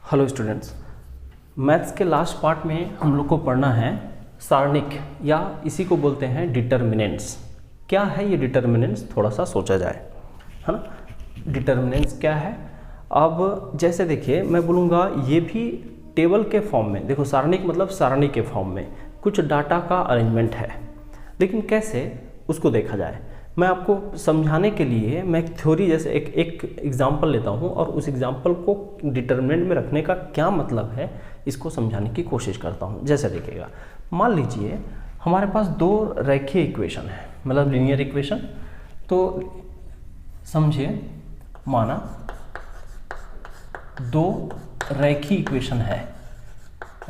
Hello students, maths के last part में हम लोग को पढ़ना है सारणिक या इसी को बोलते हैं डिटर्मिनेंट्स। क्या है ये डिटर्मिनेंट्स, थोड़ा सा सोचा जाए, है ना। डिटर्मिनेंट्स क्या है? अब जैसे देखिए मैं बोलूँगा ये भी टेबल के फॉर्म में, देखो सारणिक मतलब सारणी के फॉर्म में कुछ डाटा का अरेंजमेंट है, लेकिन कैसे उसको देखा जाए। मैं आपको समझाने के लिए मैं एक थ्योरी जैसे एक एग्जांपल लेता हूँ और उस एग्जांपल को डिटर्मिनेंट में रखने का क्या मतलब है इसको समझाने की कोशिश करता हूँ। जैसे देखिएगा, मान लीजिए हमारे पास दो रेखीय इक्वेशन है, मतलब लीनियर इक्वेशन। तो समझिए, माना दो रेखीय इक्वेशन है,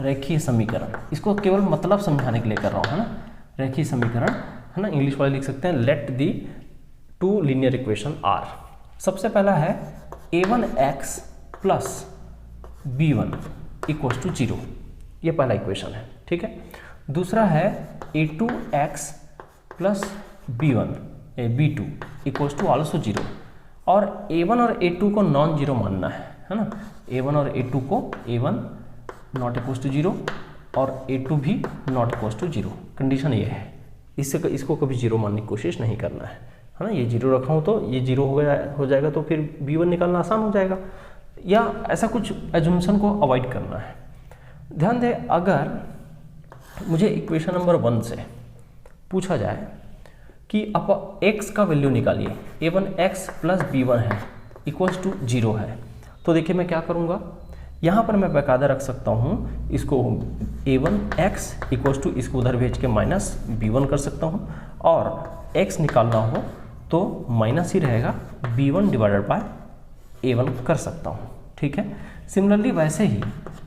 रेखीय समीकरण, इसको केवल मतलब समझाने के लिए कर रहा हूँ, है ना। रेखीय समीकरण, है ना, इंग्लिश वाले लिख सकते हैं let the two linear equation are. सबसे पहला है a1x plus b1 equals to 0, ये पहला इक्वेशन है, ठीक है। दूसरा है a2x plus b2 equals to also 0, और a1 और a2 को नॉन जीरो मानना है ना। a1 और a2 को a1 नॉट इक्वल्स टू 0 और a2 भी नॉट इक्वल्स टू 0। कंडीशन ये है, इसको कभी जीरो मानने की कोशिश नहीं करना है ना। ये जीरो रखा हूँ तो ये जीरो हो जाएगा, तो फिर b1 निकालना आसान हो जाएगा, या ऐसा कुछ एजम्पशन को अवॉइड करना है। ध्यान दें, अगर मुझे इक्वेशन नंबर 1 से पूछा जाए कि आप x का वैल्यू निकालिए, a1x प्लस b1 है इक्वल्स टू 0 है, तो देखिए मैं क्या करूँगा, यहाँ पर मैं बाकायदा रख सकता हूँ इसको a1x इक्वल्स टू, इसको उधर भेज के माइनस b1 कर सकता हूँ, और x निकालना हो तो माइनस ही रहेगा, b1 डिवाइडेड बाय a1 कर सकता हूँ, ठीक है। सिमिलरली वैसे ही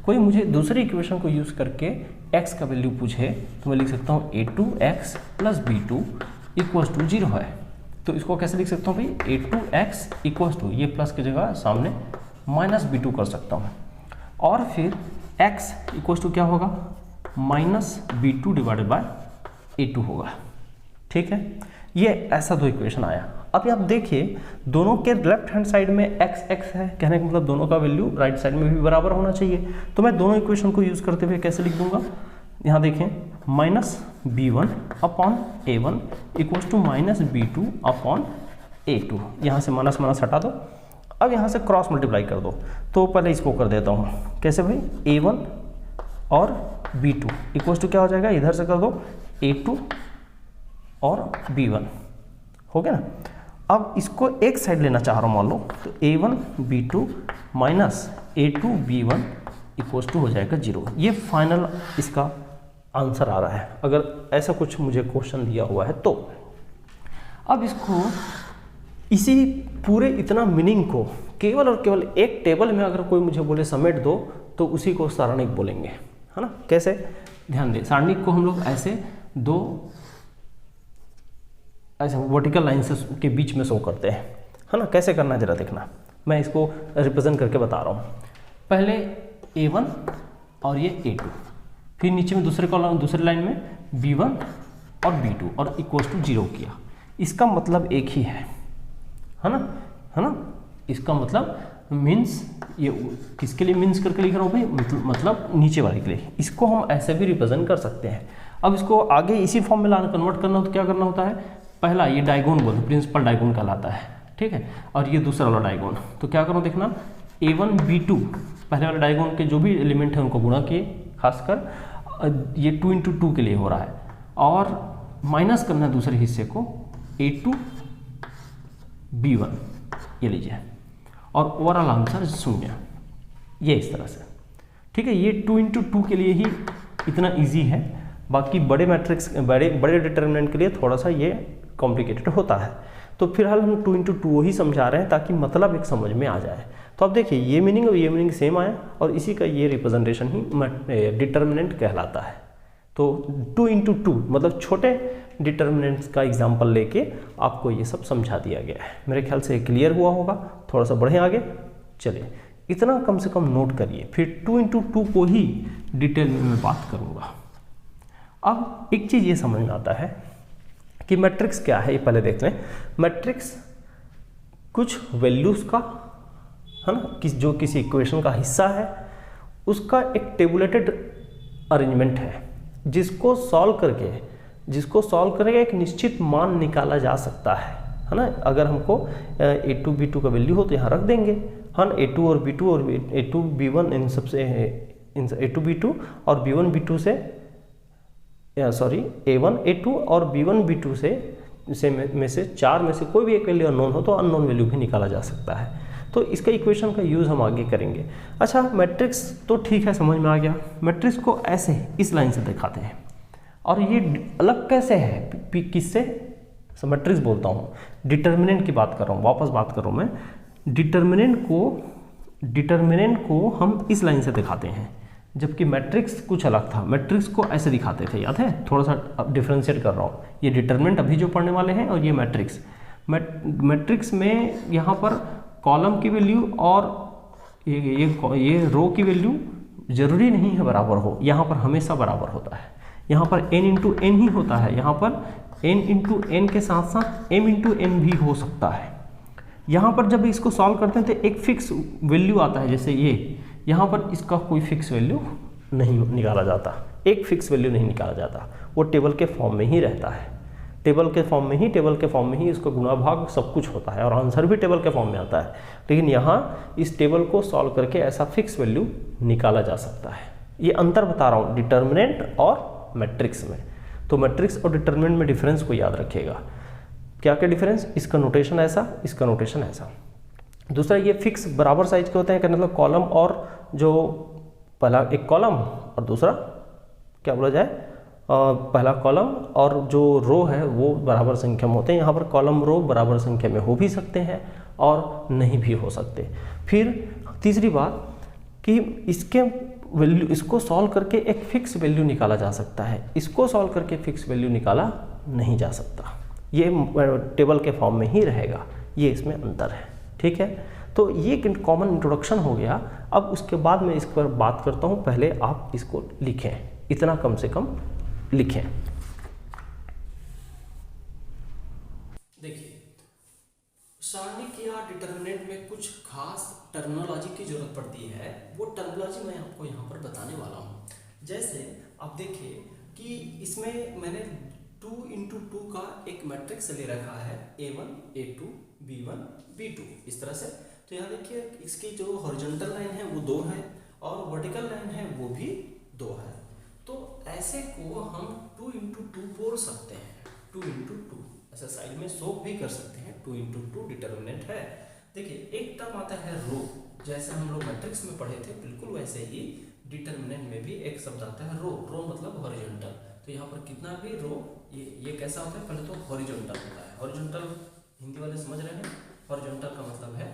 कोई मुझे दूसरी इक्वेशन को यूज़ करके x का वैल्यू पूछे तो मैं लिख सकता हूँ a2x plus b2 equals to 0 है। तो इसको कैसे लिख सकता हूँ भाई, a2x इक्वल्स टू, ये प्लस की जगह सामने माइनस b2 कर सकता हूँ, और फिर x इक्वल्स टू क्या होगा, minus b2 divided by a2 होगा, ठीक है। ये ऐसा दो इक्वेशन आया। अब आप देखिए दोनों के लेफ्ट हैंड साइड में x है, कहने का मतलब दोनों का वैल्यू राइट साइड में भी बराबर होना चाहिए। तो मैं दोनों इक्वेशन को यूज़ करते हुए कैसे लिख दूंगा, यहाँ देखें, minus b1 upon a1 equals to minus b2 upon a2, यहाँ से माइनस माइनस हटा दो। अब यहाँ से क्रॉस मल्टीप्लाई कर दो, तो पहले इसको कर देता हूँ, कैसे भाई, a1 और b2 इक्वल्स टू क्या हो जाएगा, इधर से कर दो a2 और b1, हो गया ना। अब इसको एक साइड लेना चाह रहा हूँ मान लो, तो a1 b2 minus a2 b1 equals to हो जाएगा 0। ये फाइनल इसका आंसर आ रहा है, अगर ऐसा कुछ मुझे क्वेश्चन दिया हुआ है तो। अब इसको, इसी पूरे इतना मीनिंग को केवल और केवल एक टेबल में अगर कोई मुझे बोले समेट दो, तो उसी को सारणिक बोलेंगे, है ना। कैसे, ध्यान दें, सारणिक को हम लोग ऐसे दो ऐसे वर्टिकल लाइंस के बीच में शो करते हैं, है ना। कैसे करना है जरा देखना, मैं इसको रिप्रेजेंट करके बता रहा हूँ। पहले a1 और ये a2, फिर नीचे में दूसरे कॉलम दूसरे लाइन में b1 और b2 और इक्वल्स टू 0 किया। इसका मतलब एक ही है ना। इसका मतलब मीन्स, ये किसके लिए मीन्स करके लिख रहा हूँ भाई, मतलब नीचे वाले के लिए। इसको हम ऐसे भी रिप्रेजेंट कर सकते हैं। अब इसको आगे इसी फॉर्म में लाना, कन्वर्ट करना हो तो क्या करना होता है, पहला ये डायगोन बोलते, प्रिंसिपल डायगोन कहलाता है, ठीक है, और ये दूसरा वाला डायगोन। तो क्या करो देखना, a1 b2 पहले वाले डायगोन के जो भी एलिमेंट है उनको गुणा किए, खासकर ये 2 इंटू 2 के लिए हो रहा है, और माइनस करना है दूसरे हिस्से को a2 b1, ये लीजिए, और ओवरऑल आंसर 0, ये इस तरह से, ठीक है। ये 2 इंटू 2 के लिए ही इतना इजी है, बाकी बड़े मैट्रिक्स बड़े डिटर्मिनेंट के लिए थोड़ा सा ये कॉम्प्लिकेटेड होता है। तो फिलहाल हम 2 इंटू 2 ही समझा रहे हैं ताकि मतलब एक समझ में आ जाए। तो अब देखिए ये मीनिंग और ये मीनिंग सेम आया, और इसी का ये रिप्रेजेंटेशन ही डिटर्मिनेंट कहलाता है। तो 2 इंटू 2 मतलब छोटे डिटर्मिनेंट्स का एग्जाम्पल लेके आपको ये सब समझा दिया गया है। मेरे ख्याल से क्लियर हुआ होगा। थोड़ा सा बढ़े आगे, चलिए इतना कम से कम नोट करिए, फिर 2 इंटू 2 को ही डिटेल में मैं बात करूँगा। अब एक चीज़ ये समझ में आता है कि मैट्रिक्स क्या है, ये पहले देखते हैं। मैट्रिक्स कुछ वैल्यूज़ का, है ना, जो किसी इक्वेशन का हिस्सा है उसका एक टेबुलेटेड अरेंजमेंट है जिसको सॉल्व करके एक निश्चित मान निकाला जा सकता है ना। अगर हमको a2 b2 का वैल्यू हो तो यहाँ रख देंगे, हाँ ना। a2 और b2 और a2 b1 इन सबसे a2 b2 और b1 b2 से a1 a2 और b1 b2 से में से 4 में से कोई भी एक वैल्यू अननोन हो तो अननोन वैल्यू भी निकाला जा सकता है। तो इसका इक्वेशन का यूज़ हम आगे करेंगे। अच्छा, मैट्रिक्स तो ठीक है, समझ में आ गया। मैट्रिक्स को ऐसे इस लाइन से दिखाते हैं, और ये अलग कैसे है किससे? मैट्रिक्स बोलता हूँ, डिटर्मिनेंट की बात कर रहा हूँ, वापस बात कर रहा हूँ मैं। डिटर्मिनेंट को हम इस लाइन से दिखाते हैं, जबकि मैट्रिक्स कुछ अलग था। मैट्रिक्स को ऐसे दिखाते थे, याद है? थोड़ा सा डिफ्रेंशिएट कर रहा हूँ। ये डिटर्मिनेंट अभी जो पढ़ने वाले हैं, और ये मैट्रिक्स। मैट्रिक्स में यहाँ पर कॉलम की वैल्यू और ये रो की वैल्यू जरूरी नहीं है बराबर हो, यहाँ पर हमेशा बराबर होता है। यहाँ पर n इंटू एन ही होता है, यहाँ पर n इंटू एन के साथ साथ m इंटू एन भी हो सकता है। यहाँ पर जब इसको सॉल्व करते हैं तो एक फिक्स वैल्यू आता है, जैसे ये यहाँ पर इसका कोई फिक्स वैल्यू नहीं निकाला जाता, एक फिक्स वैल्यू नहीं निकाला जाता, वो टेबल के फॉर्म में ही रहता है। टेबल के फॉर्म में ही इसका गुणा भाग सब कुछ होता है, और आंसर भी टेबल के फॉर्म में आता है। लेकिन यहाँ इस टेबल को सॉल्व करके ऐसा फिक्स वैल्यू निकाला जा सकता है। ये अंतर बता रहा हूँ डिटर्मिनेंट और मैट्रिक्स में। तो मैट्रिक्स और डिटर्मिनेंट में डिफरेंस को याद रखिएगा। क्या क्या डिफरेंस? इसका नोटेशन ऐसा, इसका नोटेशन ऐसा। दूसरा, ये फिक्स बराबर साइज के होते हैं, मतलब कॉलम और जो पहला एक कॉलम और दूसरा क्या बोला जाए, पहला कॉलम और जो रो है वो बराबर संख्या में होते हैं। यहाँ पर कॉलम रो बराबर संख्या में हो भी सकते हैं और नहीं भी हो सकते। फिर तीसरी बात कि इसके वैल्यू, इसको सॉल्व करके एक फिक्स वैल्यू निकाला जा सकता है, इसको सॉल्व करके फिक्स वैल्यू निकाला नहीं जा सकता। ये टेबल के फॉर्म में ही रहेगा, ये इसमें अंतर है। ठीक है, तो ये कॉमन इंट्रोडक्शन हो गया। अब उसके बाद मैं इस पर बात करता हूँ। पहले आप इसको लिखें, इतना कम से कम लिखें। देखिए, सारणिक या डिटर्मिनेंट में कुछ खास टर्मिनोलॉजी की जरूरत पड़ती है, वो टर्मिनोलॉजी मैं आपको यहाँ पर बताने वाला हूँ। जैसे आप देखिए कि इसमें मैंने 2 इंटू 2 का एक मैट्रिक्स ले रखा है, a1 a2 b1 b2 इस तरह से। तो यहाँ देखिए इसकी जो हॉरिजॉन्टल लाइन है वो 2 है और वर्टिकल लाइन है वो भी 2 है। तो ऐसे को हम 2 इंटू 2 बोल सकते हैं, 2 इंटू 2 ऐसा साइड में शो भी कर सकते हैं। 2 इंटू 2 डिटर्मिनेंट है। देखिए एक टर्म आता है रो, जैसे हम लोग मैट्रिक्स में पढ़े थे, बिल्कुल वैसे ही डिटर्मिनेंट में भी एक शब्द आता है रो। रो मतलब हॉरिजॉन्टल। तो यहाँ पर कितना भी रो, ये कैसा होता है? पहले तो हॉरिजॉन्टल होता है। हॉरिजॉन्टल हिंदी वाले समझ रहे हैं? हॉरिजॉन्टल का मतलब है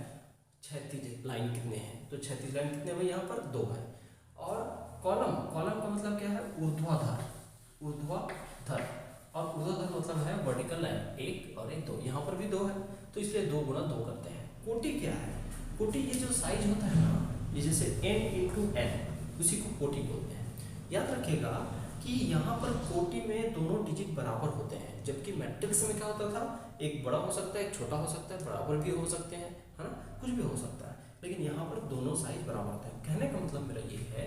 क्षैतिज लाइन कितने हैं, तो क्षैतिज लाइन कितने भाई? यहाँ पर 2 है। और कॉलम का मतलब क्या है? ऊर्ध्वाधर। और ऊर्ध्वाधर मतलब है वर्टिकल लाइन, 1 और 1 2। यहाँ पर भी 2 है, तो इसलिए 2 गुना 2 करते हैं। कोटि क्या है? कोटि ये जो साइज होता है ना, ये जैसे n इंटू n, उसी को कोटि बोलते हैं। याद रखिएगा कि यहाँ पर कोटि में दोनों डिजिट बराबर होते हैं, जबकि मैट्रिक्स में क्या होता था? एक बड़ा हो सकता है, एक छोटा हो सकता है, बराबर भी हो सकते हैं, है ना, कुछ भी हो सकता है। लेकिन यहाँ पर दोनों साइज बराबर होते हैं। कहने का मतलब मेरा ये है,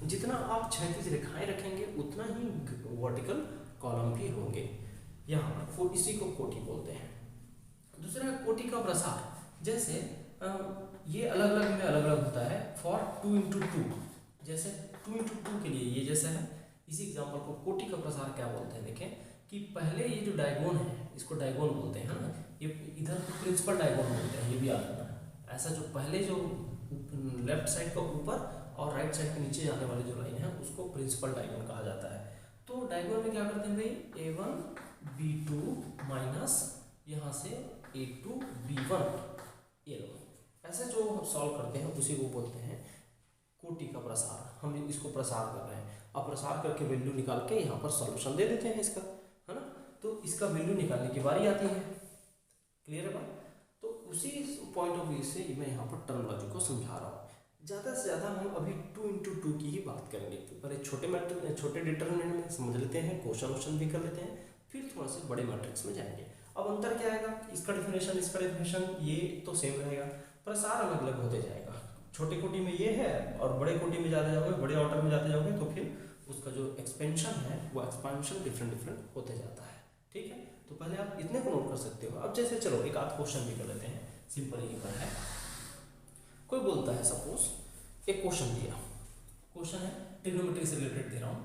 जितना आप क्षैतिज रेखाएं रखेंगे उतना ही वर्टिकल कॉलम भी होंगे। यहाँ पर इसी को कोटि बोलते हैं। दूसरा कोटि का प्रसार, जैसे ये अलग अलग में अलग अलग होता है। फॉर 2 इंटू 2, जैसे 2 इंटू 2 के लिए ये जैसा है, इसी एग्जाम्पल को कोटि का प्रसार क्या बोलते हैं? देखें कि पहले ये जो डायगोन है, इसको डायगोन बोलते हैं ना, ये इधर प्रिंसिपल डायगोन बोलते हैं, ये भी याद रखना। ऐसा जो पहले जो लेफ्ट साइड का ऊपर और राइट साइड के नीचे जाने वाली जो लाइन है उसको प्रिंसिपल डायगोन कहा जाता है। तो डायगोन में क्या करते हैं भाई? a1 b2 माइनस यहाँ से a2 b1, ये लो, ऐसे जो सॉल्व करते हैं उसी को बोलते हैं कोटि का प्रसार। हम इसको प्रसार कर रहे हैं, अब प्रसार करके वैल्यू निकाल के यहाँ पर सॉल्यूशन दे देते हैं इसका, है ना। तो इसका वैल्यू निकालने की बारी आती है। क्लियर है बात? तो उसी पॉइंट ऑफ व्यू से मैं यहाँ पर टर्मिनोलॉजी को समझा रहा हूँ। ज़्यादा से ज़्यादा हम अभी 2 इंटू 2 की ही बात करेंगे। पहले छोटे डिटर्मिनेंट में समझ लेते हैं, क्वेश्चन भी कर लेते हैं, फिर थोड़ा सा बड़े मैट्रिक्स में जाएंगे। अब अंतर क्या आएगा? इसका डेफिनेशन ये तो सेम रहेगा, प्रसार अलग अलग होते जाएगा। छोटी कोटि में ये है और बड़े कोटि में जाते जाओगे, बड़े ऑर्डर में जाते जाओगे तो फिर उसका जो एक्सपेंशन है वो एक्सपांशन डिफरेंट डिफरेंट होते जाता है। ठीक है, तो पहले आप इतने को नोट कर सकते हो। अब जैसे चलो एक आध क्वेश्चन भी कर लेते हैं, सिंपल ही पर है। कोई बोलता है, सपोज एक क्वेश्चन दिया, क्वेश्चन है ट्रिग्नोमेट्री से रिलेटेड दे रहा हूँ।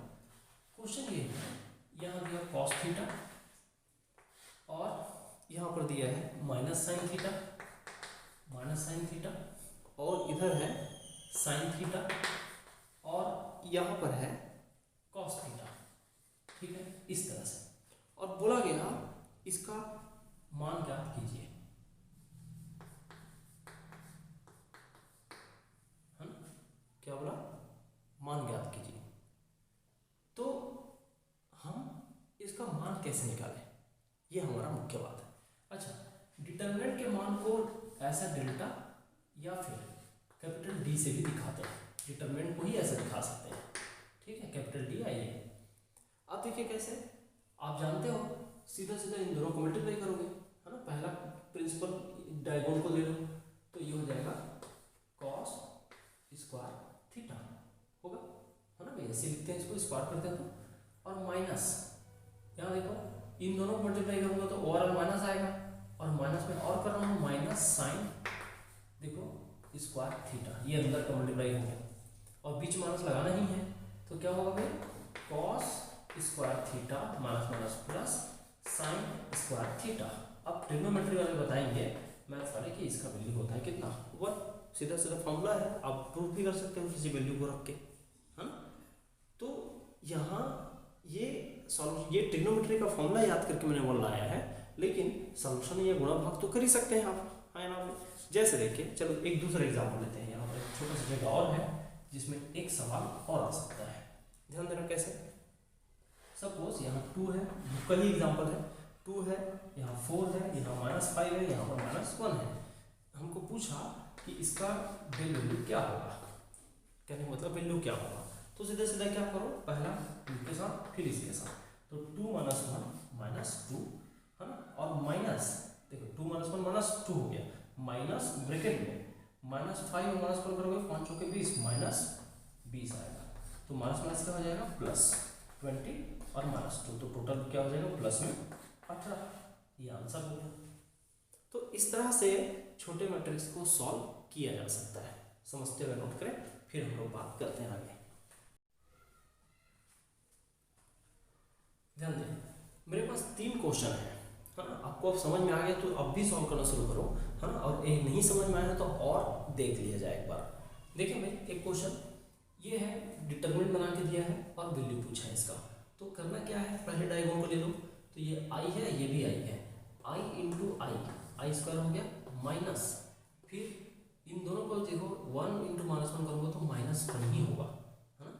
क्वेश्चन ये है, यहाँ दिया कॉस थीटा और यहाँ पर दिया है माइनस साइन थीटा और इधर है साइन थीटा और यहाँ पर है कॉस थीटा। ठीक है, इस तरह से, और बोला गया इसका मान ज्ञात कीजिए, है ना, क्या बोला, मान ज्ञात कीजिए। तो हम इसका मान कैसे निकालें, ये हमारा मुख्य बात है। अच्छा, डिटर्मिनेंट के मान को ऐसा डेल्टा या फिर कैपिटल डी से भी दिखाते हैं, डिटर्मिनेंट को ही ऐसे दिखा सकते हैं। ठीक है, कैपिटल डी आइए। अब देखिए कैसे, आप जानते हो सीधा सीधा इन दोनों को मल्टीप्लाई करोगे, है ना, पहला प्रिंसिपल डायगोनल को ले लो तो ये हो जाएगा कॉस स्क्वायर थीटा होगा, है ना, ऐसे लिखते हैं इसको, स्क्वायर करते हैं तो, और माइनस यहाँ देखो इन दोनों को मल्टीप्लाई करूंगा तो ओवरऑल माइनस आएगा, और माइनस में और कर रहा हूँ माइनस साइन देखो स्क्वायर थीटा, ये अंदर का मल्टीप्लाई हो गया और बीच माइनस लगाना ही है तो क्या होगा भाई, cos square theta minus minus plus sine square theta. अब ट्रिग्नोमेट्री वाले बताएंगे मैथ्स वाले कि इसका वैल्यू होता है कितना, 1। सीधा सीधा फॉर्मूला है, आप प्रूफ भी कर सकते हो किसी वैल्यू को रख के, है ना। तो यहाँ ये ट्रिग्नोमेट्री का फॉर्मूला याद करके मैंने वो लाया है, लेकिन सॉल्यूशन या गुणा भाग तो कर ही सकते हैं आप, है ना। जैसे देखिए, चलो एक दूसरा एग्जाम्पल लेते हैं। यहाँ पर एक छोटा सा जगह और है जिसमें एक सवाल और आ सकता है, ध्यान देना कैसे। सपोज यहाँ 2 है, कई एग्जाम्पल है, 2 है, यहाँ 4 है, यहाँ -5 है, यहाँ पर -1 है। हमको पूछा कि इसका वैल्यू क्या होगा, कहने का मतलब वैल्यू क्या होगा। तो सीधे सीधा क्या करो, पहला इसके साथ फिर इसके साथ, तो 2 - 1 -2, है ना, और माइनस देखो 2 - 1 -2 हो गया, माइनस ब्रैकेट में -5 और -4 करोगे 5 चौके 20 -20 आएगा, तो माइनस माइनस क्या हो जाएगा +20 और -2, तो टोटल क्या हो जाएगा प्लस में 18। ये आंसर हो गया। तो इस तरह से छोटे मैट्रिक्स को सॉल्व किया जा सकता है। समझते हुए नोट करें, फिर हम लोग बात करते हैं आगे। ध्यान दें, मेरे पास 3 क्वेश्चन है ना, आपको अब समझ में आ गया तो अब भी सॉल्व करना शुरू करो, है ना, और एक नहीं समझ में आया तो और देख लिया जाए एक बार। देखिए भाई, एक क्वेश्चन ये है, डिटरमिनेंट बना के दिया है और वैल्यू पूछा है इसका। तो करना क्या है, पहले डायगोनल को ले लो, तो ये आई है, ये भी आई है, आई इंटू आई स्क्वायर हो गया, माइनस फिर इन दोनों को देखो 1 इंटू -1 करूँगा तो -1 ही होगा, है ना,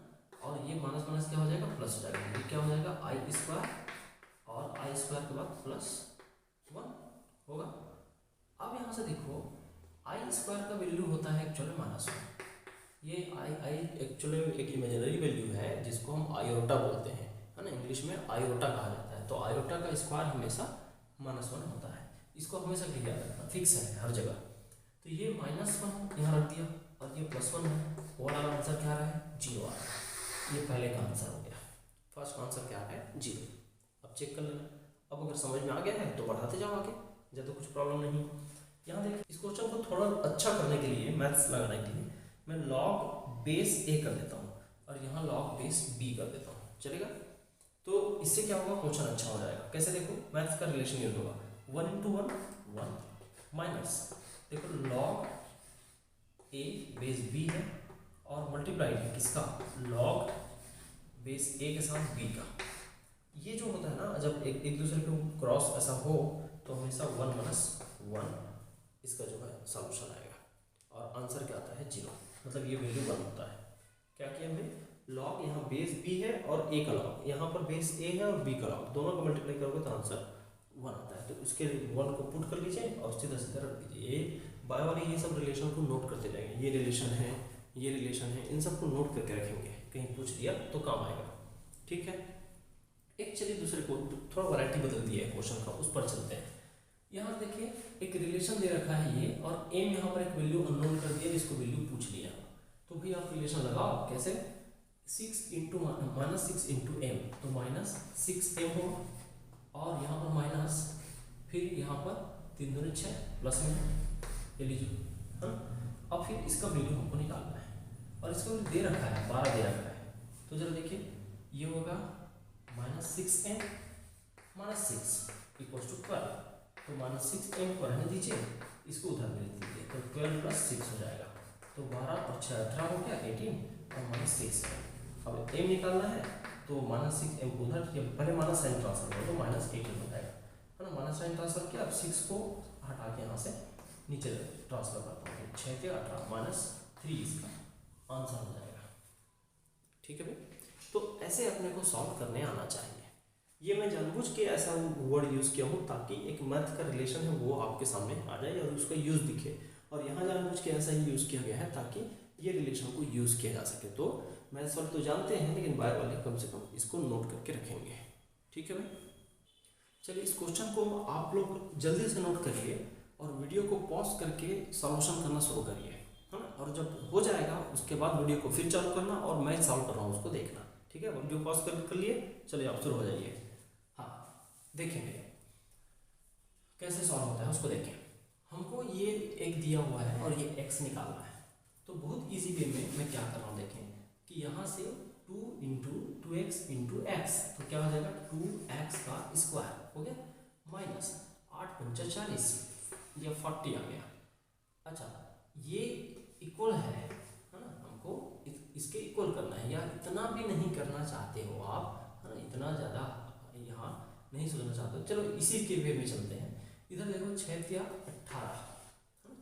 और ये माइनस माइनस क्या हो जाएगा प्लस हो जाएगा, ये क्या हो जाएगा आई स्क्वायर और आई स्क्वायर के बाद +1 होगा। अब यहाँ से देखो आई स्क्वायर का वैल्यू होता है एक्चुअली -1, ये आई एक्चुअली एक इमेजिनरी वैल्यू है जिसको हम आयोटा बोलते हैं, है ना, इंग्लिश में आयोटा कहा जाता है। तो आयोटा का स्क्वायर हमेशा -1 होता है, इसको हमेशा याद रखना, फिक्स है हर जगह। तो ये -1 यहाँ रख दिया और ये +1 है, ओवरऑल आंसर क्या रहा है 0 आ रहा है। ये पहले का आंसर हो गया, फर्स्ट का आंसर क्या है 0। अब चेक कर लेना, अब अगर समझ में आ गया है तो बढ़ाते जाओ आगे, जब तो कुछ प्रॉब्लम नहीं। यहाँ देखिए, इस क्वेश्चन को थोड़ा अच्छा करने के लिए, मैथ्स लगाने के लिए मैं log बेस a कर देता हूँ और यहाँ log बेस b कर देता हूँ, चलेगा। तो इससे क्या होगा, क्वेश्चन अच्छा हो जाएगा। कैसे देखो, मैथ्स का रिलेशन यूज होगा, 1 × 1 1 माइनस देखो log a बेस b है और मल्टीप्लाई है किसका, log बेस a के साथ b का। ये जो होता है ना, जब एक दूसरे को क्रॉस ऐसा हो तो हमेशा 1 - 1 इसका जो है सॉल्यूशन आएगा और आंसर क्या आता है 0, मतलब ये वैल्यू 1 होता है। क्या किया हमने, लॉग यहाँ बेस b है और a का लॉग, यहाँ पर बेस a है और b का लॉग, दोनों को मल्टीप्लाई करोगे तो आंसर 1 आता है। तो उसके 1 को पुट कर लीजिए और सीधा सीधा रख दीजिए। ये बाय वाले ये सब रिलेशन को नोट करते जाएंगे, ये रिलेशन है, ये रिलेशन है, इन सबको नोट करके रखेंगे, कहीं पूछ दिया तो काम आएगा। ठीक है, एक चलिए दूसरे को थोड़ा वैरायटी बदल दिया है क्वेश्चन का, उस पर चलते हैं। यहाँ देखिए एक रिलेशन दे रखा है ये, और m यहाँ पर एक वैल्यू अननोन कर दिया इसको वैल्यू पूछ लिया। तो भाई आप रिलेशन लगाओ कैसे, 6 इंटू माइनस 6 इंटू एम, तो माइनस 6m होगा और यहाँ पर माइनस, फिर यहाँ पर 3 दूनी 6 प्लस में ये लीजिए, हाँ। अब फिर इसका वैल्यू हमको निकालना है और इसका वैल्यू दे रखा है 12 दे रखा है। तो जरा देखिए ये होगा minus 6m minus 6 equal to 12, तो माइनस 6m को रहने दीजिए, इसको उधर भेज दीजिए, तो 12 प्लस 6 हो जाएगा। तो 12 और 6 18 हो गया 18 और माइनस 6। अब m निकालना है तो माइनस 6m को उधर किया, पहले माइनस साइन ट्रांसफर करो तो माइनस 18 हो जाएगा, है ना। माइनस साइन ट्रांसफर किया, अब 6 को हटा के यहाँ से नीचे ट्रांसफर करता हूँ, 6 के 18 माइनस 3 इसका आंसर हो जाएगा। ठीक है भाई, तो ऐसे अपने को सॉल्व करने आना चाहिए। ये मैं जानबूझ के ऐसा वर्ड यूज़ किया हूँ ताकि एक मैथ का रिलेशन है वो आपके सामने आ जाए और उसका यूज़ दिखे, और यहाँ जानबूझ के ऐसा ही यूज़ किया गया है ताकि ये रिलेशन को यूज़ किया जा सके। तो मैथ सॉल्व तो जानते हैं लेकिन बाय वाले कम से कम इसको नोट करके रखेंगे। ठीक है भाई, चलिए इस क्वेश्चन को आप लोग जल्दी से नोट करिए और वीडियो को पॉज करके सॉल्यूशन करना शुरू करिए, है ना। और जब हो जाएगा उसके बाद वीडियो को फिर चालू करना और मैं सॉल्व कर रहा हूँ उसको देखना। ठीक है, वीडियो पॉज कर लिए, चलिए आप शुरू हो जाइए। हाँ देखेंगे कैसे सॉल्व होता है उसको देखें। हमको ये एक दिया हुआ है और ये x निकालना है, तो बहुत इजी वे में मैं क्या कर रहा हूँ देखें कि यहाँ से 2 इंटू 2x इंटू एक्स, तो क्या हो जाएगा 2x का स्क्वायर हो गया माइनस 8 पंचा 40, ये 40 आ गया। अच्छा ये इक्वल है ना, हमको इसके इक्वल करना है, या इतना भी नहीं करना चाहते हो आप, है ना, इतना ज़्यादा यहाँ नहीं सोचना चाहते हो, चलो इसी के वे में चलते हैं। इधर देखो 6 या 18,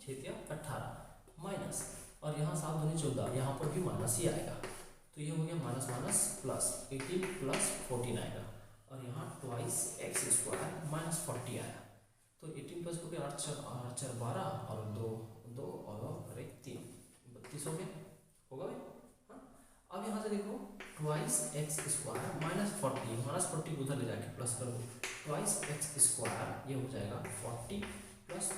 6 या 18 माइनस, और यहाँ 7 दूनी 14, यहाँ पर भी माइनस ही आएगा, तो ये हो गया माइनस माइनस प्लस 18 प्लस 14 आएगा, और यहाँ ट्वाइस एक्स स्क्वायर माइनस 40 आया, तो 18 प्लस 40 8 4 12 और 2 और 1 3 32 हो गया, होगा भाई, हाँ। अब यहाँ से देखो ट्वाइस एक्स स्क्वायर माइनस 40 को उधर ले जाके प्लस कर दो, ट्वाइस एक्स स्क्वायर ये हो जाएगा 40 प्लस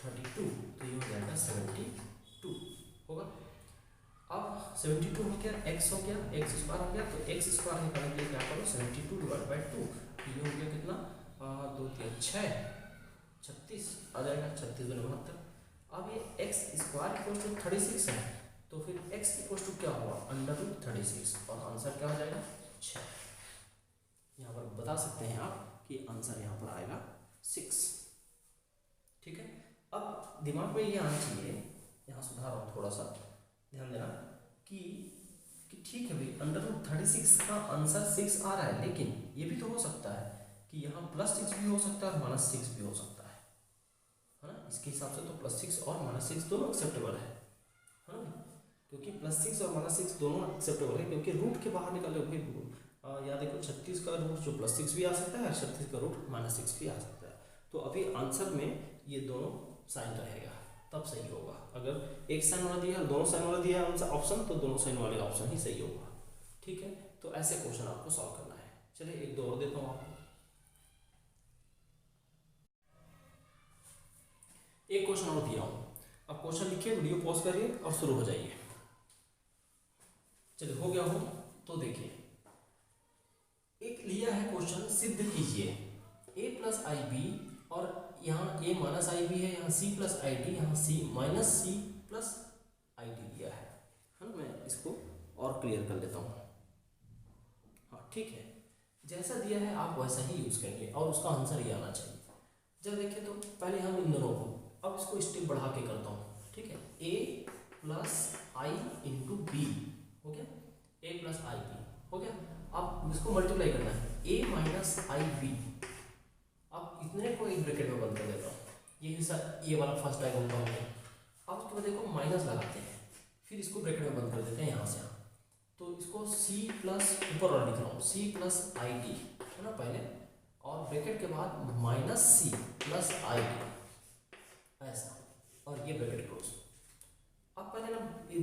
32, तो ये हो जाएगा 72 होगा। अब 72 हो गया, x हो गया, x स्क्वायर हो गया, तो x स्क्वायर निकालने के लिए क्या करो 72 डिवाइड बाई 2, ये हो गया कितना 2 3 6 36 आ जाएगा, 36 दूनी 72। अब ये x स्क्वायर इक्वल टू 36 है, तो फिर x इक्वल टू क्या हुआ √36, और आंसर क्या हो जाएगा 6। यहाँ पर बता सकते हैं आप कि आंसर यहाँ पर आएगा 6। ठीक है, अब दिमाग में ये आना चाहिए, यहाँ सुधार रहा हूँ थोड़ा सा, ध्यान देना कि ठीक है भाई √36 का आंसर 6 आ रहा है, लेकिन ये भी तो हो सकता है कि यहाँ +6 भी हो सकता है और -6 भी हो सकता है ना। इसके हिसाब से तो +6 और -6 दोनों एक्सेप्टेबल है ना, क्योंकि +6 और -6 दोनों एक्सेप्टेबल है, क्योंकि रूट के बाहर निकाले हुए या देखो 36 का रूट जो +6 भी आ सकता है, 36 का रूट -6 भी आ सकता है। तो अभी आंसर में ये दोनों साइन रहेगा तब सही होगा। अगर एक साइन वाला दिया है, दोनों साइन वाला दिया है ऑप्शन, तो दोनों साइन वाले ऑप्शन ही सही होगा। ठीक है, तो ऐसे क्वेश्चन आपको सॉल्व करना है। चलिए एक दो और देता हूँ आपको। एक क्वेश्चन और दिया हूँ, अब क्वेश्चन लिखिए, वीडियो पॉज करिए और शुरू हो जाइए। चलिए हो गया हो तो देखिए, एक लिया है क्वेश्चन, सिद्ध कीजिए a प्लस आई बी, और यहाँ a माइनस आई बी है, यहाँ c प्लस आई डी, यहाँ c minus c plus I D दिया है ना। मैं इसको और क्लियर कर लेता हूँ। हाँ ठीक है, जैसा दिया है आप वैसा ही यूज़ करेंगे और उसका आंसर ही आना चाहिए। जब देखिए तो पहले हम इन दोनों को, अब इसको स्टेप बढ़ा के करता हूँ। ठीक है, a plus I into B हो गया, a प्लस आई बी हो गया। अब इसको मल्टीप्लाई करना है, a माइनस आई बी। अब इतने को एक ब्रैकेट में बंद कर देता हूँ, ये हिस्सा ये वाला फर्स्ट डायगोनल हो गया। अब उसके बाद देखो माइनस लगाते हैं, फिर इसको ब्रैकेट में बंद कर देते हैं यहाँ से यहाँ, तो इसको c प्लस ऊपर वाला लिख रहा हूँ, c प्लस आई डी है ना पहले, और ब्रैकेट के बाद minus c plus I D ऐसा, और ये ब्रैकेट क्लोज। अब पहले ना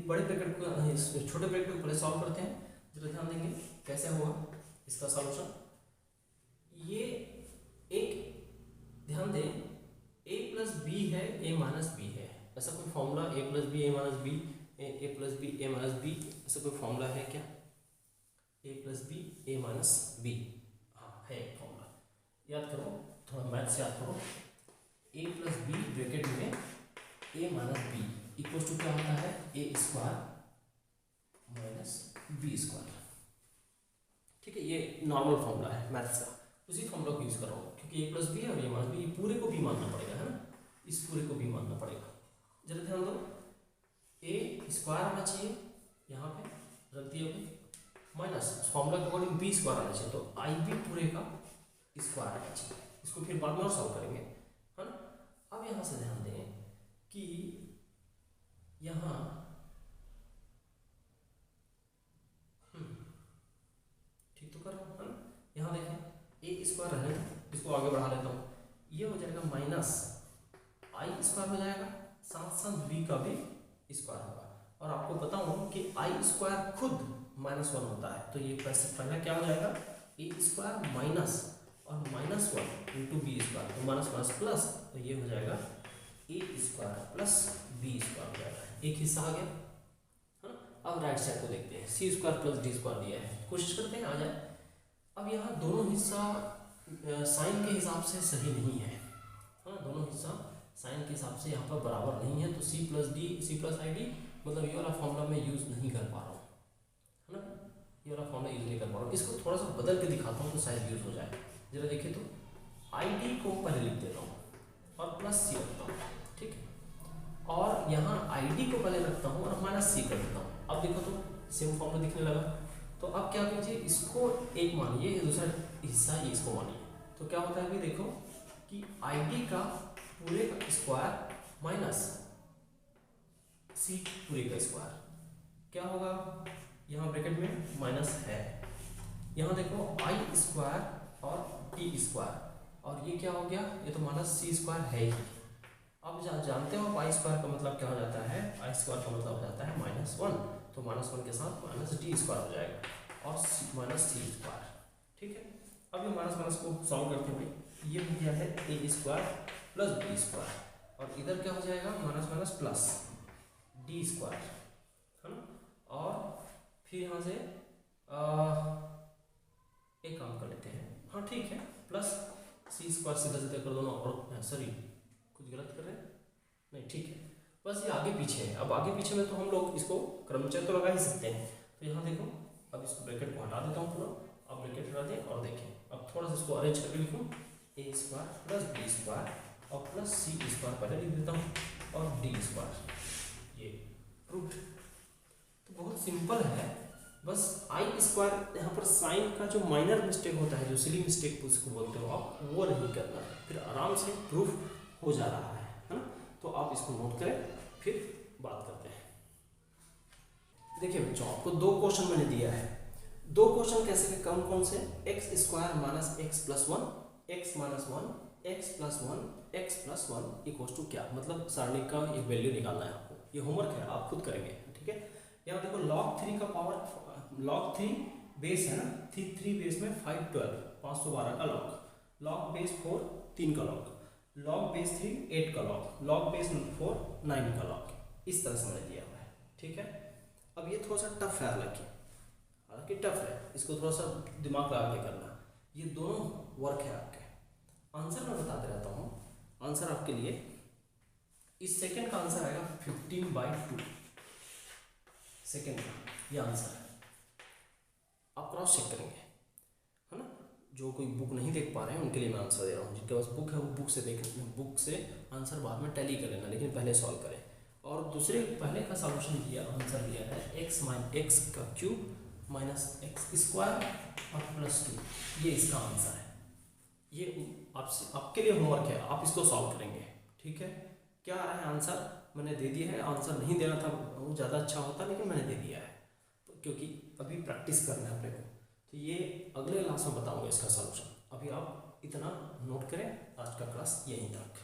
बड़े ब्रैकेट को छोटे ब्रैकेट को पहले सॉल्व करते हैं, जरा ध्यान देंगे कैसे होगा इसका सॉल्यूशन। ये एक ध्यान दें, a प्लस बी है, a माइनस बी है, ऐसा कोई फॉर्मूला ए प्लस बी ए माइनस बी ए प्लस बी ए माइनस बी, ऐसा कोई फॉर्मूला है क्या? ए प्लस बी ए माइनस बी, हाँ है एक फॉर्मूला, याद करो, थोड़ा मैथ से याद करो। ए प्लस बी ब्रैकेट में ए माइनस बी इक्वल टू क्या होता है? ए स्क्वायर माइनस बी स्क्वायर। ठीक है, ये नॉर्मल फॉर्मूला है मैथ्स का, उसी फॉर्मूला को यूज कर रहा हूँ क्योंकि ए प्लस बी है और ये माइनस बी, ये पूरे को भी मानना पड़ेगा, है ना, इस पूरे को भी मानना पड़ेगा। जरा ध्यान दो, ए स्क्वायर आना चाहिए, यहाँ पे रख दिया माइनस फॉर्मूला के अकॉर्डिंग बी स्क्वायर आना चाहिए, तो आई बी पूरे का स्क्वायर आना चाहिए। इसको फिर बाद में और सॉल्व करेंगे, है ना। अब यहाँ से ध्यान दें कि यहाँ ठीक तो कर रहा हूँ, है ना। यहाँ देखें ए स्क्वायर रहने दो, इसको आगे बढ़ा लेता हूँ, ये हो जाएगा माइनस आई स्क्वायर हो जाएगा, साथ साथ बी का भी स्क्वायर होगा। और आपको बताऊँ कि आई स्क्वायर खुद -1 होता है, तो ये पहला क्या हो जाएगा? ए स्क्वायर माइनस और -1 इंटू बी स्क्वायर, तो माइनस माइनस प्लस, तो ये हो जाएगा ए स्क्वायर प्लस बी स्क्वायर हो जाएगा। एक हिस्सा आ गया, है ना। अब राइट साइड को देखते हैं, सी स्क्वायर प्लस डी स्क्वायर दिया है, कोशिश करते हैं आ जाए। अब यहाँ दोनों हिस्सा साइन के हिसाब से सही नहीं है, हाँ, दोनों हिस्सा साइन के हिसाब से यहाँ पर बराबर नहीं है, तो C plus D C plus I D, मतलब ये वाला फॉर्मूला मैं यूज़ नहीं कर पा रहा हूँ, है ना, ये वाला फॉर्मूला यूज़ नहीं कर पा रहा हूँ। इसको थोड़ा सा बदल के दिखाता हूँ तो शायद यूज़ हो जाए। जरा देखिए तो आई डी को पहले लिख देता हूँ और प्लस सी रखता हूँ, ठीक है, और यहाँ आई डी को पहले रखता हूँ और माइनस सी कर देता हूँ। अब देखो तो सेम फॉर्मूला दिखने लगा। तो अब क्या कीजिए, इसको एक मानिए, दूसरा हिस्सा इसको मानिए, तो क्या होता है अभी देखो कि आई डी का पूरे का स्क्वायर माइनस सी पूरे का स्क्वायर क्या होगा? यहाँ ब्रैकेट में माइनस है, यहाँ देखो आई स्क्वायर और टी स्क्वायर, और ये क्या हो गया? ये तो माइनस सी स्क्वायर है ही। अब जानते हो आप आई स्क्वायर का मतलब क्या हो जाता है? आई स्क्वायर का मतलब हो जाता है -1, तो -1 के साथ माइनस डी स्क्वायर हो जाएगा और माइनस सी स्क्वायर, ठीक है। अब ये माइनस माइनस को सॉल्व करते हुए ये हो गया है ए स्क्वायर प्लस बी स्क्वायर, और इधर क्या हो जाएगा? Minus minus plus D square, है ना। और फिर यहाँ से एक काम कर लेते हैं, हाँ ठीक है, प्लस सी स्क्वायर सीधा सीधा कर दो ना, और सॉरी कुछ गलत कर रहे हैं, नहीं ठीक है, बस ये आगे पीछे है। अब आगे पीछे में तो हम लोग इसको क्रमचय तो लगा ही सकते हैं, तो यहाँ देखो, अब इसको ब्रैकेट को हटा देता हूँ पूरा, अब ब्रैकेट हटा दें और देखें, अब थोड़ा सा इसको अरेंज करके लिखूँ, ए स्क्वायर प्लस बी स्क्वायर और प्लस सी स्क्वायर पहले लिख देता हूँ और डी स्क्वायर, ये प्रूफ। तो बहुत सिंपल है, बस आई स्क्वायर यहाँ पर साइन का जो माइनर मिस्टेक होता है, जो सिली मिस्टेक उसको बोलते हो आप, वो नहीं करना है, फिर आराम से प्रूफ हो जा रहा है ना। तो आप इसको नोट करें, फिर बात करते हैं। देखिए बच्चों, आपको 2 क्वेश्चन मैंने दिया है, 2 क्वेश्चन कैसे के कौन कौन से? X square minus X plus 1, X minus 1, X plus 1, X plus 1 equal to क्या, मतलब सारणी का एक वैल्यू निकालना है आपको। ये होमवर्क है, आप खुद करेंगे, ठीक है। यहाँ देखो log 3 का पावर, log 3 बेस है ना, 3 बेस में 512, 512 का log बेस 4 3 का log बेस 3 8 का log बेस 4 9 का log, इस तरह से मैंने दिया हुआ है, ठीक है। अब ये थोड़ा सा टफ है, हालांकि टफ है, इसको थोड़ा सा दिमाग लगा के करना। ये दोनों वर्क है आपके। आंसर मैं बताते रहता हूँ, आंसर आपके लिए इस सेकंड का आंसर आएगा 15/2 सेकेंड का, ये आंसर है। आप क्रॉस चेक करेंगे, है ना। जो कोई बुक नहीं देख पा रहे हैं उनके लिए मैं आंसर दे रहा हूँ, जिनके पास बुक है वो बुक से देख, बुक से आंसर बाद में टैली कर लेना, लेकिन पहले सॉल्व करें। और दूसरे पहले का सॉल्यूशन दिया, आंसर दिया है x का क्यूब माइनस एक्स स्क्वायर और प्लस 2, ये इसका आंसर है। ये आपके लिए होमवर्क है, आप इसको सॉल्व करेंगे, ठीक है। क्या आ रहा है आंसर? मैंने दे दिया है, आंसर नहीं देना था वो ज़्यादा अच्छा होता, लेकिन मैंने दे दिया है, तो क्योंकि अभी प्रैक्टिस करना है अपने को, तो ये अगले क्लास में बताऊंगा इसका सॉल्यूशन। अभी आप इतना नोट करें, आज का क्लास यहीं तक।